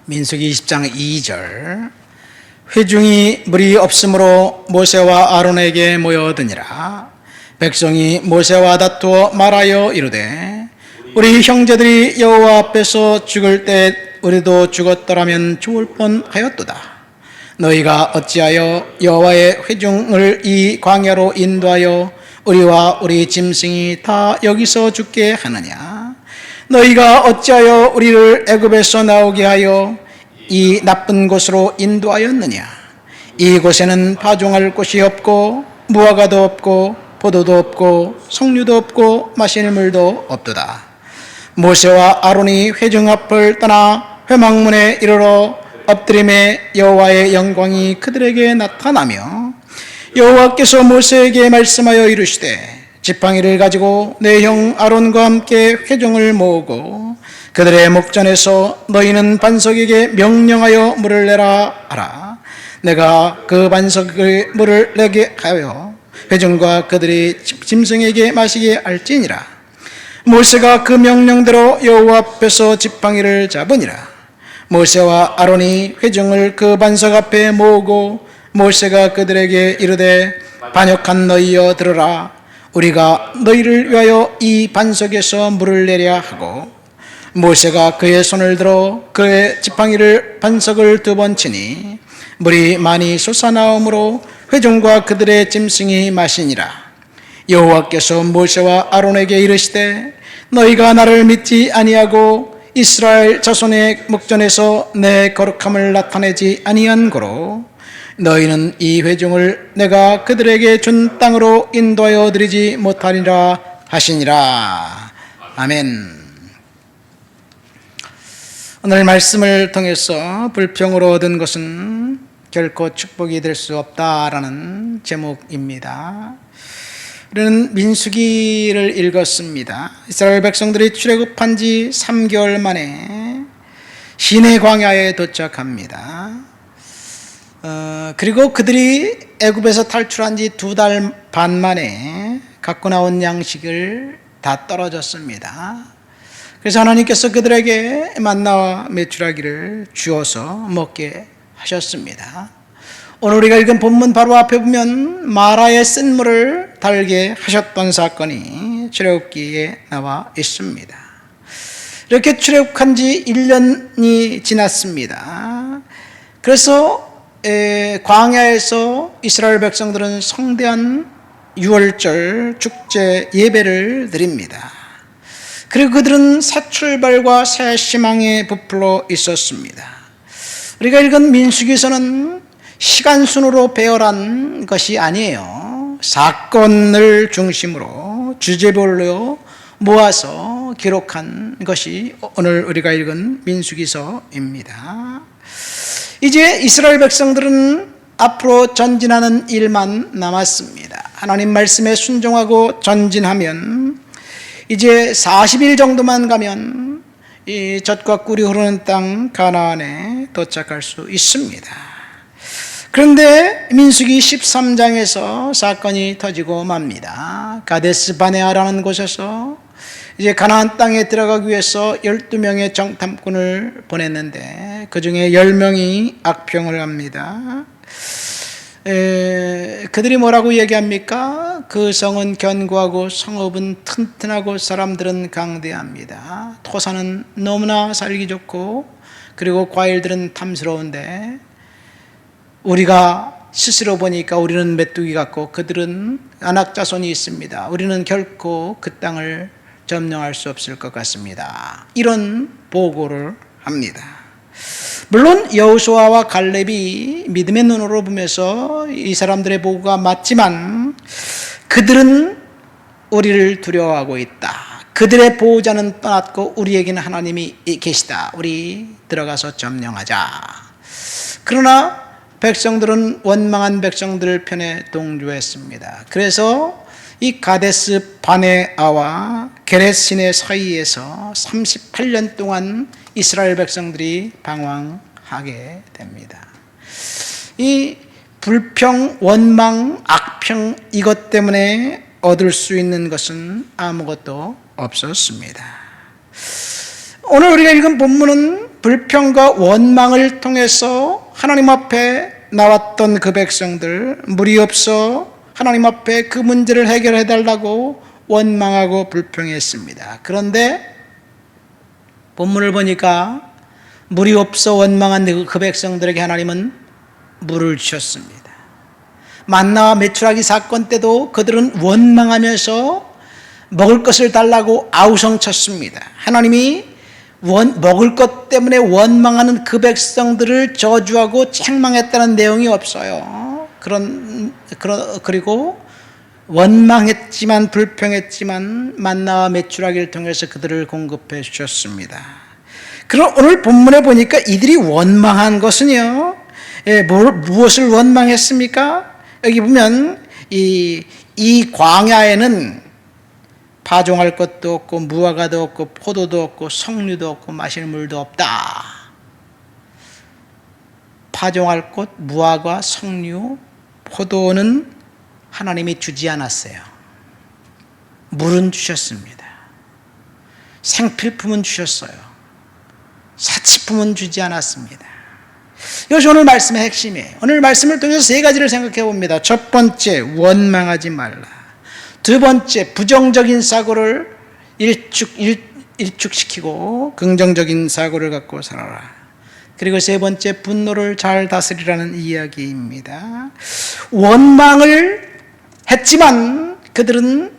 민수기 20장 2절 회중이 물이 없으므로 모세와 아론에게 모여드니라. 백성이 모세와 다투어 말하여 이르되 우리 형제들이 여호와 앞에서 죽을 때 우리도 죽었더라면 좋을 뻔하였도다. 너희가 어찌하여 여호와의 회중을 이 광야로 인도하여 우리와 우리 짐승이 다 여기서 죽게 하느냐? 너희가 어찌하여 우리를 애굽에서 나오게 하여 이 나쁜 곳으로 인도하였느냐? 이곳에는 파종할 곳이 없고 무화과도 없고 포도도 없고 석류도 없고 마실 물도 없도다. 모세와 아론이 회중 앞을 떠나 회막문에 이르러 엎드림에 여호와의 영광이 그들에게 나타나며 여호와께서 모세에게 말씀하여 이르시되 지팡이를 가지고 내 형 아론과 함께 회중을 모으고 그들의 목전에서 너희는 반석에게 명령하여 물을 내라 하라. 내가 그 반석에 물을 내게 하여 회중과 그들의 짐승에게 마시게 할지니라. 모세가 그 명령대로 여호와 앞에서 지팡이를 잡으니라. 모세와 아론이 회중을 그 반석 앞에 모으고 모세가 그들에게 이르되 반역한 너희여 들으라. 우리가 너희를 위하여 이 반석에서 물을 내려 하고 모세가 그의 손을 들어 그의 지팡이를 반석을 2번 치니 물이 많이 솟아나오므로 회중과 그들의 짐승이 마시니라. 여호와께서 모세와 아론에게 이르시되 너희가 나를 믿지 아니하고 이스라엘 자손의 목전에서 내 거룩함을 나타내지 아니한 고로 너희는 이 회중을 내가 그들에게 준 땅으로 인도하여 드리지 못하리라 하시니라. 아멘. 오늘 말씀을 통해서 불평으로 얻은 것은 결코 축복이 될 수 없다라는 제목입니다. 우리는 민수기를 읽었습니다. 이스라엘 백성들이 출애굽한 지 3개월 만에 시내 광야에 도착합니다. 그리고 그들이 애굽에서 탈출한 지 2달 반 만에 갖고 나온 양식을 다 떨어졌습니다. 그래서 하나님께서 그들에게 만나와 메추라기를 주어서 먹게 하셨습니다. 오늘 우리가 읽은 본문 바로 앞에 보면 마라의 쓴물을 달게 하셨던 사건이 출애굽기에 나와 있습니다. 이렇게 출애굽한 지 1년이 지났습니다. 그래서 광야에서 이스라엘 백성들은 성대한 유월절 축제 예배를 드립니다. 그리고 그들은 새 출발과 새 희망에 부풀어 있었습니다. 우리가 읽은 민수기에서는 시간 순으로 배열한 것이 아니에요. 사건을 중심으로 주제별로 모아서 기록한 것이 오늘 우리가 읽은 민수기서입니다. 이제 이스라엘 백성들은 앞으로 전진하는 일만 남았습니다. 하나님 말씀에 순종하고 전진하면 이제 40일 정도만 가면 이 젖과 꿀이 흐르는 땅 가나안에 도착할 수 있습니다. 그런데 민수기 13장에서 사건이 터지고 맙니다. 가데스 바네아라는 곳에서 이제 가나안 땅에 들어가기 위해서 12명의 정탐꾼을 보냈는데 그 중에 10명이 악평을 합니다. 그들이 뭐라고 얘기합니까? 그 성은 견고하고 성읍은 튼튼하고 사람들은 강대합니다. 토사는 너무나 살기 좋고 그리고 과일들은 탐스러운데 우리가 스스로 보니까 우리는 메뚜기 같고 그들은 안악자손이 있습니다. 우리는 결코 그 땅을 점령할 수 없을 것 같습니다. 이런 보고를 합니다. 물론 여호수아와 갈렙이 믿음의 눈으로 보면서 이 사람들의 보고가 맞지만 그들은 우리를 두려워하고 있다. 그들의 보호자는 떠났고 우리에게는 하나님이 계시다. 우리 들어가서 점령하자. 그러나 백성들은 원망한 백성들 편에 동조했습니다. 그래서 이 가데스 바네아와 게레신의 사이에서 38년 동안 이스라엘 백성들이 방황하게 됩니다. 이 불평, 원망, 악평 이것 때문에 얻을 수 있는 것은 아무것도 없었습니다. 오늘 우리가 읽은 본문은 불평과 원망을 통해서 하나님 앞에 나왔던 그 백성들, 물이 없어 하나님 앞에 그 문제를 해결해 달라고 원망하고 불평했습니다. 그런데 본문을 보니까 물이 없어 원망한 그 백성들에게 하나님은 물을 주셨습니다. 만나와 메추라기 사건 때도 그들은 원망하면서 먹을 것을 달라고 아우성쳤습니다. 하나님이 먹을 것 때문에 원망하는 그 백성들을 저주하고 책망했다는 내용이 없어요. 그리고 원망했지만 불평했지만 만나와 메추라기를 통해서 그들을 공급해 주셨습니다. 그럼 오늘 본문에 보니까 이들이 원망한 것은요, 무엇을 원망했습니까? 여기 보면 이 광야에는 파종할 것도 없고 무화과도 없고 포도도 없고 석류도 없고 마시는 물도 없다. 파종할 것, 무화과, 석류, 포도는 하나님이 주지 않았어요. 물은 주셨습니다. 생필품은 주셨어요. 사치품은 주지 않았습니다. 이것이 오늘 말씀의 핵심이에요. 오늘 말씀을 통해서 세 가지를 생각해 봅니다. 첫 번째, 원망하지 말라. 두 번째, 부정적인 사고를 일축시키고 긍정적인 사고를 갖고 살아라. 그리고 세 번째, 분노를 잘 다스리라는 이야기입니다. 원망을 했지만 그들은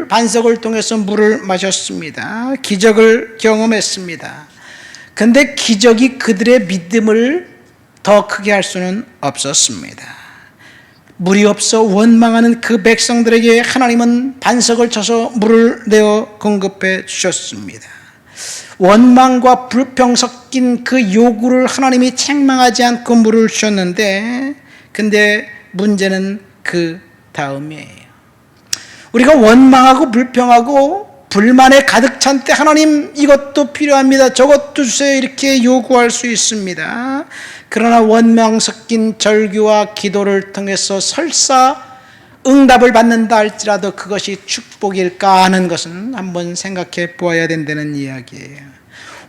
반석을 통해서 물을 마셨습니다. 기적을 경험했습니다. 그런데 기적이 그들의 믿음을 더 크게 할 수는 없었습니다. 물이 없어 원망하는 그 백성들에게 하나님은 반석을 쳐서 물을 내어 공급해 주셨습니다. 원망과 불평 섞인 그 요구를 하나님이 책망하지 않고 물을 주셨는데, 근데 문제는 그 다음이에요. 우리가 원망하고 불평하고 불만에 가득 찬 때 하나님 이것도 필요합니다, 저것도 주세요 이렇게 요구할 수 있습니다. 그러나 원망 섞인 절규와 기도를 통해서 설사 응답을 받는다 할지라도 그것이 축복일까 하는 것은 한번 생각해 보아야 된다는 이야기예요.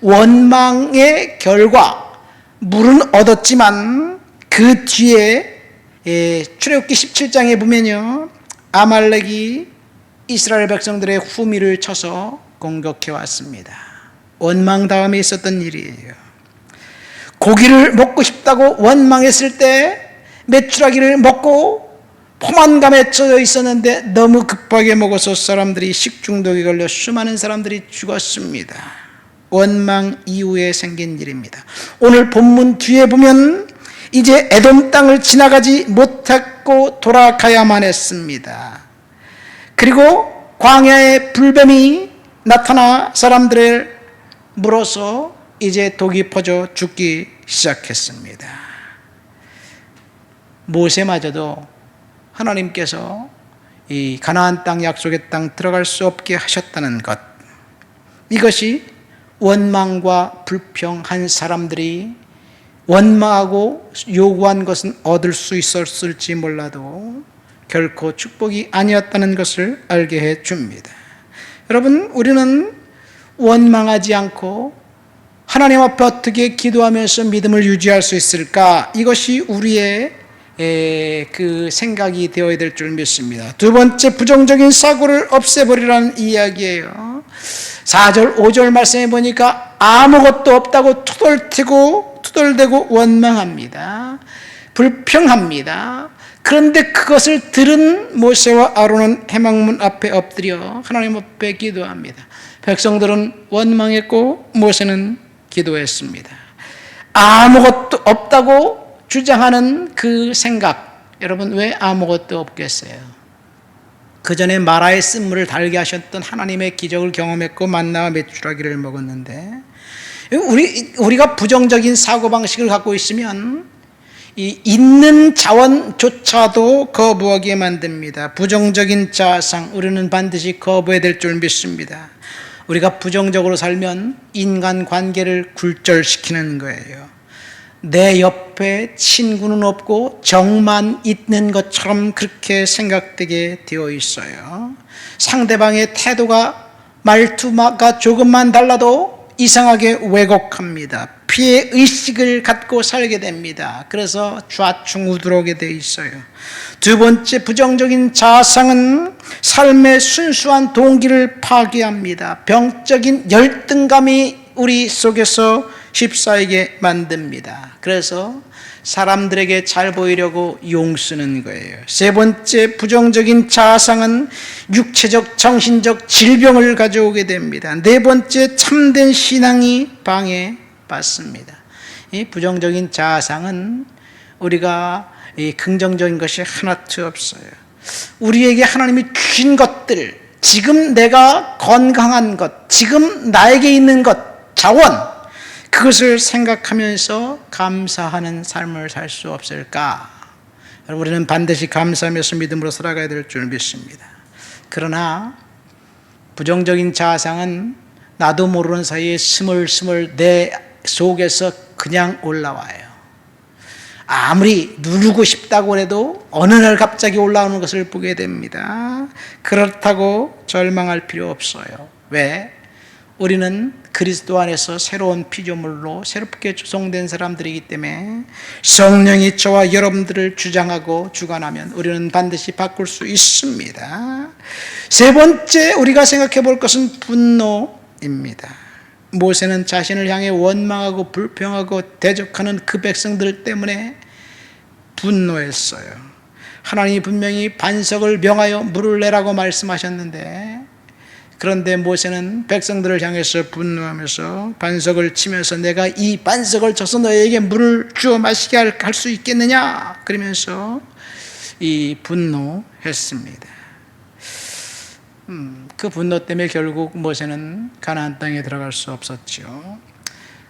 원망의 결과 물은 얻었지만 그 뒤에 출애굽기 17장에 보면요, 아말렉이 이스라엘 백성들의 후미를 쳐서 공격해 왔습니다. 원망 다음에 있었던 일이에요. 고기를 먹고 싶다고 원망했을 때 메추라기를 먹고 포만감에 처져 있었는데 너무 급하게 먹어서 사람들이 식중독에 걸려 수많은 사람들이 죽었습니다. 원망 이후에 생긴 일입니다. 오늘 본문 뒤에 보면 이제 에돔 땅을 지나가지 못했고 돌아가야만 했습니다. 그리고 광야에 불뱀이 나타나 사람들을 물어서 이제 독이 퍼져 죽기 시작했습니다. 모세마저도 하나님께서 이 가나안 땅, 약속의 땅 들어갈 수 없게 하셨다는 것, 이것이 원망과 불평한 사람들이 원망하고 요구한 것은 얻을 수 있었을지 몰라도 결코 축복이 아니었다는 것을 알게 해 줍니다. 여러분, 우리는 원망하지 않고 하나님 앞에 어떻게 기도하면서 믿음을 유지할 수 있을까? 이것이 우리의 그 생각이 되어야 될 줄 믿습니다. 두 번째, 부정적인 사고를 없애버리라는 이야기예요. 4절 5절 말씀해 보니까 아무것도 없다고 투덜대고 원망합니다. 불평합니다. 그런데 그것을 들은 모세와 아론은 해망문 앞에 엎드려 하나님 앞에 기도합니다. 백성들은 원망했고 모세는 기도했습니다. 아무것도 없다고 주장하는 그 생각, 여러분 왜 아무것도 없겠어요? 그 전에 마라의 쓴물을 달게 하셨던 하나님의 기적을 경험했고 만나와 메추라기를 먹었는데, 우리가 부정적인 사고방식을 갖고 있으면 이 있는 자원조차도 거부하게 만듭니다. 부정적인 자아상, 우리는 반드시 거부해야 될 줄 믿습니다. 우리가 부정적으로 살면 인간관계를 굴절시키는 거예요. 내 옆에 친구는 없고 정만 있는 것처럼 그렇게 생각되게 되어 있어요. 상대방의 태도가, 말투가 조금만 달라도 이상하게 왜곡합니다. 피해 의식을 갖고 살게 됩니다. 그래서 좌충우돌하게 돼 있어요. 두 번째, 부정적인 자아상은 삶의 순수한 동기를 파괴합니다. 병적인 열등감이 우리 속에서 휩싸이게 만듭니다. 그래서 사람들에게 잘 보이려고 용쓰는 거예요. 세 번째, 부정적인 자아상은 육체적, 정신적 질병을 가져오게 됩니다. 네 번째, 참된 신앙이 방해받습니다. 이 부정적인 자아상은 우리가 이 긍정적인 것이 하나도 없어요. 우리에게 하나님이 주신 것들, 지금 내가 건강한 것, 지금 나에게 있는 것, 자원, 그것을 생각하면서 감사하는 삶을 살 수 없을까? 여러분, 우리는 반드시 감사하면서 믿음으로 살아가야 될 줄 믿습니다. 그러나 부정적인 자아상은 나도 모르는 사이에 스물스물 내 속에서 그냥 올라와요. 아무리 누르고 싶다고 해도 어느 날 갑자기 올라오는 것을 보게 됩니다. 그렇다고 절망할 필요 없어요. 왜? 우리는 그리스도 안에서 새로운 피조물로 새롭게 조성된 사람들이기 때문에 성령이 저와 여러분들을 주장하고 주관하면 우리는 반드시 바꿀 수 있습니다. 세 번째, 우리가 생각해 볼 것은 분노입니다. 모세는 자신을 향해 원망하고 불평하고 대적하는 그 백성들 때문에 분노했어요. 하나님이 분명히 반석을 명하여 물을 내라고 말씀하셨는데, 그런데 모세는 백성들을 향해서 분노하면서 반석을 치면서 내가 이 반석을 쳐서 너에게 물을 주어 마시게 할 수 있겠느냐, 그러면서 이 분노했습니다. 그 분노 때문에 결국 모세는 가나안 땅에 들어갈 수 없었죠.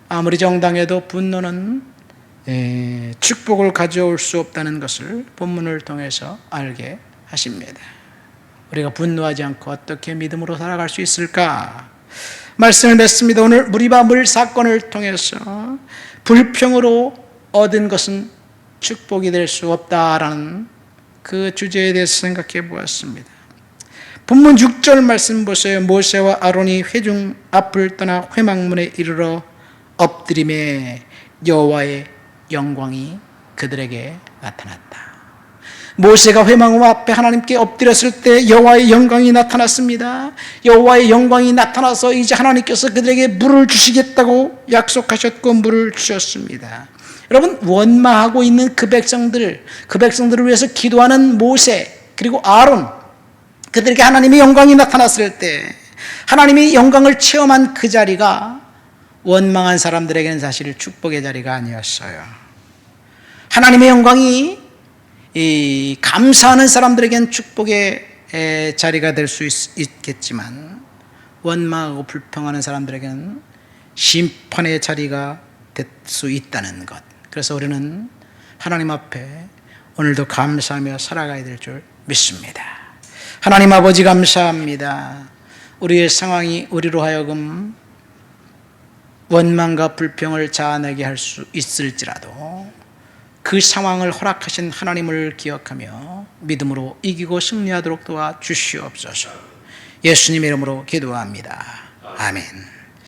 아무리 정당해도 분노는 축복을 가져올 수 없다는 것을 본문을 통해서 알게 하십니다. 우리가 분노하지 않고 어떻게 믿음으로 살아갈 수 있을까? 말씀을 맺습니다. 오늘 무리바 물 사건을 통해서 불평으로 얻은 것은 축복이 될 수 없다라는 그 주제에 대해서 생각해 보았습니다. 본문 6절 말씀 보세요. 모세와 아론이 회중 앞을 떠나 회막문에 이르러 엎드림에 여호와의 영광이 그들에게 나타났다. 모세가 회막문 앞에 하나님께 엎드렸을 때 여호와의 영광이 나타났습니다. 여호와의 영광이 나타나서 이제 하나님께서 그들에게 물을 주시겠다고 약속하셨고 물을 주셨습니다. 여러분, 원망하고 있는 그 백성들을 위해서 기도하는 모세 그리고 아론, 그들에게 하나님의 영광이 나타났을 때 하나님의 영광을 체험한 그 자리가 원망한 사람들에게는 사실 축복의 자리가 아니었어요. 하나님의 영광이 감사하는 사람들에게는 축복의 자리가 될 수 있겠지만 원망하고 불평하는 사람들에게는 심판의 자리가 될 수 있다는 것. 그래서 우리는 하나님 앞에 오늘도 감사하며 살아가야 될 줄 믿습니다. 하나님 아버지, 감사합니다. 우리의 상황이 우리로 하여금 원망과 불평을 자아내게 할 수 있을지라도 그 상황을 허락하신 하나님을 기억하며 믿음으로 이기고 승리하도록 도와주시옵소서. 예수님의 이름으로 기도합니다. 아멘.